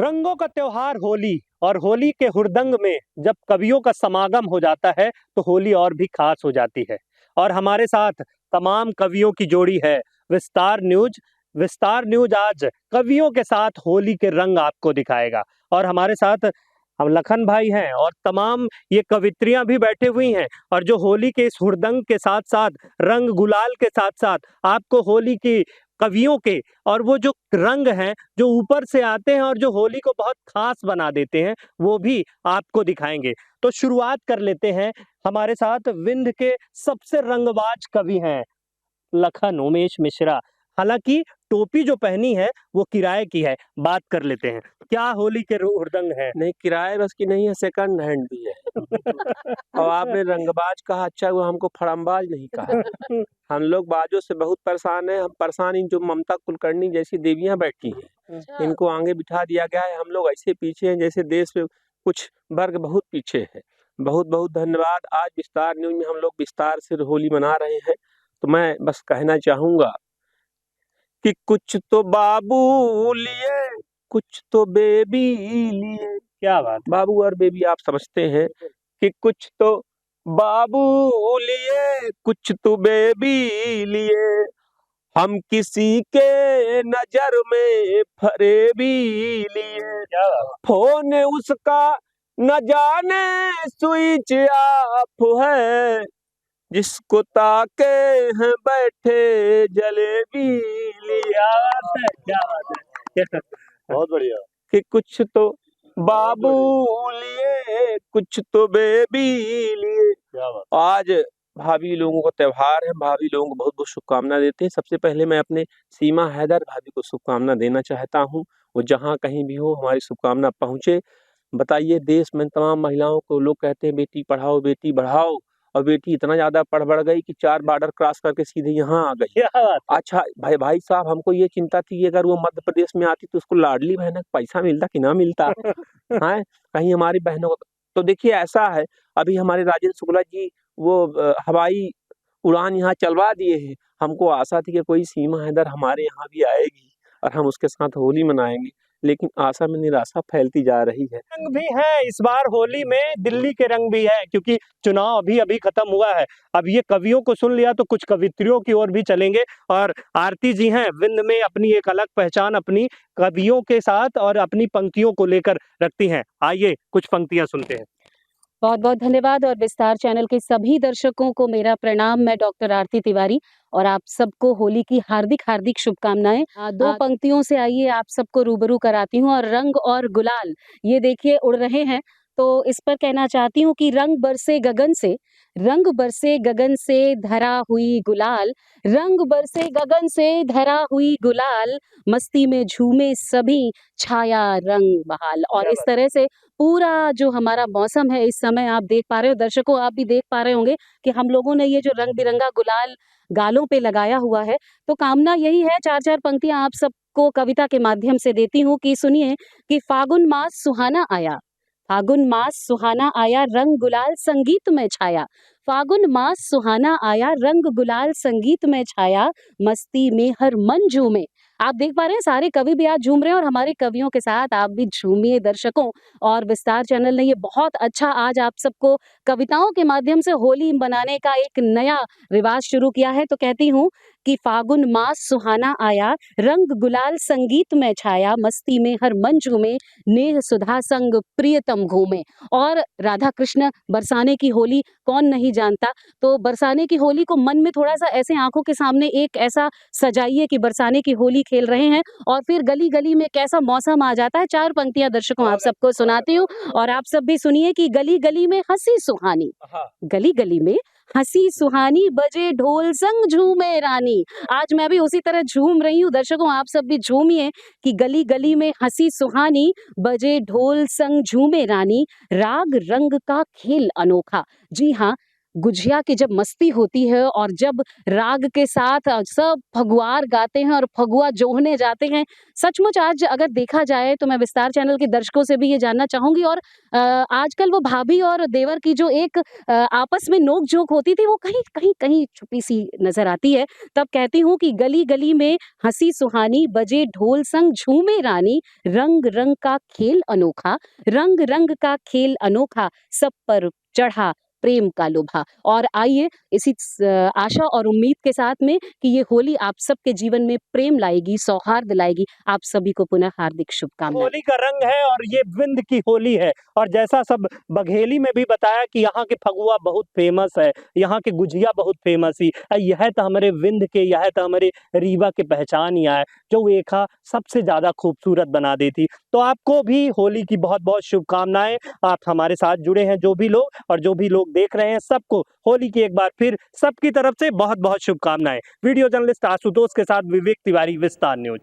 रंगों का त्योहार होली और होली के हुड़दंग में जब कवियों का समागम हो जाता है तो होली और भी खास हो जाती है। और हमारे साथ तमाम कवियों की जोड़ी है विस्तार न्यूज। विस्तार न्यूज आज कवियों के साथ होली के रंग आपको दिखाएगा और हमारे साथ हम लखन भाई हैं और तमाम ये कवित्रियां भी बैठे हुई हैं और जो होली के इस हुड़दंग के साथ साथ रंग गुलाल के साथ साथ आपको होली की कवियों के और वो जो रंग हैं जो ऊपर से आते हैं और जो होली को बहुत खास बना देते हैं वो भी आपको दिखाएंगे। तो शुरुआत कर लेते हैं। हमारे साथ विंध्य के सबसे रंगबाज कवि हैं लखन उमेश मिश्रा। हालांकि टोपी जो पहनी है वो किराए की है। बात कर लेते हैं, क्या होली के हुड़दंग है? नहीं, किराए बस की नहीं है, सेकंड हैंड भी है। और आपने रंगबाज कहा, अच्छा हुआ हमको फड़ंबाज नहीं कहा। हम लोग बाजों से बहुत परेशान हैं। हम परेशान इन जो ममता कुलकर्णी जैसी देवियां बैठी हैं, इनको आगे बिठा दिया गया है। हम लोग ऐसे पीछे हैं जैसे देश में कुछ वर्ग बहुत पीछे है। बहुत बहुत धन्यवाद। आज विस्तार न्यूज में हम लोग विस्तार से होली मना रहे हैं। तो मैं बस कहना चाहूंगा कि कुछ तो बाबू लिए, कुछ तो बेबी लिए। क्या बात है? बाबू और बेबी आप समझते हैं कि कुछ तो बाबू लिए, कुछ तो बेबी लिए। हम किसी के नजर में फरेबी लिए। क्या बात? फोन उसका न जाने स्विच ऑफ है, जिसको ताके हैं बैठे जलेबी लिया। क्या बात है? बहुत बढ़िया। कि कुछ तो बाबू लिए, कुछ तो बेबी लिए। क्या बात। आज भाभी लोगों का त्योहार है। भाभी लोगों को बहुत बहुत शुभकामना देते हैं। सबसे पहले मैं अपने सीमा हैदर भाभी को शुभकामना देना चाहता हूँ। वो जहाँ कहीं भी हो हमारी शुभकामना पहुँचे। बताइए, देश में तमाम महिलाओं को लोग कहते हैं बेटी पढ़ाओ बेटी बढ़ाओ, और बेटी इतना ज्यादा पढ़ बढ़ गई कि 4 बॉर्डर क्रॉस करके सीधे यहाँ आ गई। क्या बात है? अच्छा भाई साहब, हमको ये चिंता थी कि अगर वो मध्य प्रदेश में आती तो उसको लाडली बहन का पैसा मिलता कि ना मिलता है। कहीं हमारी बहनों को तो देखिए ऐसा है, अभी हमारे राजेंद्र शुक्ला जी वो हवाई उड़ान यहाँ चलवा दिए हैं। हमको आशा थी कि कोई सीमा हैदर हमारे यहाँ भी आएगी और हम उसके साथ होली मनाएंगे, लेकिन आशा में निराशा फैलती जा रही है। रंग भी है इस बार होली में, दिल्ली के रंग भी है क्योंकि चुनाव अभी अभी खत्म हुआ है। अब ये कवियों को सुन लिया तो कुछ कवित्रियों की ओर भी चलेंगे और आरती जी हैं विंध्य में अपनी एक अलग पहचान अपनी कवियों के साथ और अपनी पंक्तियों को लेकर रखती हैं। आइए कुछ पंक्तियां सुनते हैं। बहुत बहुत धन्यवाद और विस्तार चैनल के सभी दर्शकों को मेरा प्रणाम। मैं डॉक्टर आरती तिवारी और आप सबको होली की हार्दिक हार्दिक शुभकामनाएं। 2 पंक्तियों से आइए आप सबको रूबरू कराती हूँ। और रंग और गुलाल ये देखिए उड़ रहे हैं, तो इस पर कहना चाहती हूँ कि रंग बरसे गगन से, रंग बरसे गगन से धरा हुई गुलाल, रंग बरसे गगन से धरा हुई गुलाल, मस्ती में झूमे सभी छाया रंग बहाल। और इस तरह से पूरा जो हमारा मौसम है इस समय आप देख पा रहे हो, दर्शकों आप भी देख पा रहे होंगे कि हम लोगों ने ये जो रंग बिरंगा गुलाल गालों पे लगाया हुआ है। तो कामना यही है, 4-4 पंक्तियां आप सबको कविता के माध्यम से देती हूँ कि सुनिए कि फागुन मास सुहाना आया, फागुन मास सुहाना आया, रंग गुलाल संगीत में छाया, फागुन मास सुहाना आया, रंग गुलाल संगीत में छाया, मस्ती में हर मन झूमे। आप देख पा रहे हैं सारे कवि भी आज झूम रहे हैं और हमारे कवियों के साथ आप भी झूमिए दर्शकों। और विस्तार चैनल ने ये बहुत अच्छा आज आप सबको कविताओं के माध्यम से होली मनाने का एक नया रिवाज शुरू किया है। तो कहती हूँ कि फागुन मास सुहाना आया, रंग गुलाल संगीत में छाया, मस्ती में हर मन झूमे, नेह सुधा संग प्रियतम घूमे। और राधा कृष्ण बरसाने की होली कौन नहीं जानता। तो बरसाने की होली को मन में थोड़ा सा ऐसे आंखों के सामने एक ऐसा सजाइए कि बरसाने की होली खेल रहे हैं और फिर गली गली में कैसा मौसम आ जाता है। 4 पंक्तियां दर्शकों आप सबको सुनाती हूँ और आप सब भी सुनिए कि गली गली में हंसी सुहानी, गली गली में हंसी सुहानी, बजे ढोल संग झूमे रानी। आज मैं भी उसी तरह झूम रही हूँ, दर्शकों आप सब भी झूमिए कि गली गली में हंसी सुहानी, बजे ढोल संग झूमे रानी, राग रंग का खेल अनोखा। जी हाँ, गुझिया की जब मस्ती होती है और जब राग के साथ सब फगुआर गाते हैं और फगुआ जोहने जाते हैं, सचमुच आज अगर देखा जाए तो मैं विस्तार चैनल के दर्शकों से भी ये जानना चाहूँगी और आजकल वो भाभी और देवर की जो एक आपस में नोक-झोंक होती थी, वो कहीं छुपी-सी नज़र आती है। तब कहती हूँ कि गली-गली में हँसी सुहानी, बजे ढोल संग झूमे रानी, रंग-रंग का खेल अनोखा, रंग-रंग का खेल अनोखा, सब पर चढ़ा प्रेम का लोभा। और आइए इसी आशा और उम्मीद के साथ में कि ये होली आप सबके जीवन में प्रेम लाएगी, सौहार्द लाएगी, आप सभी को पुनः हार्दिक शुभकामनाएँ। होली का रंग है और ये विंध्य की होली है। और जैसा सब बघेली में भी बताया कि यहाँ के फगुआ बहुत फेमस है, यहाँ के गुजिया बहुत फेमस ही यह तो हमारे विंध्य के, यह तो हमारे रीवा के पहचान ही है, जो एका सबसे ज्यादा खूबसूरत बना देती। तो आपको भी होली की बहुत बहुत शुभकामनाएं। आप हमारे साथ जुड़े हैं जो भी लोग, और जो भी लोग देख रहे हैं सबको होली की एक बार फिर सबकी तरफ से बहुत बहुत शुभकामनाएं। वीडियो जर्नलिस्ट आशुतोष के साथ विवेक तिवारी, विस्तार न्यूज।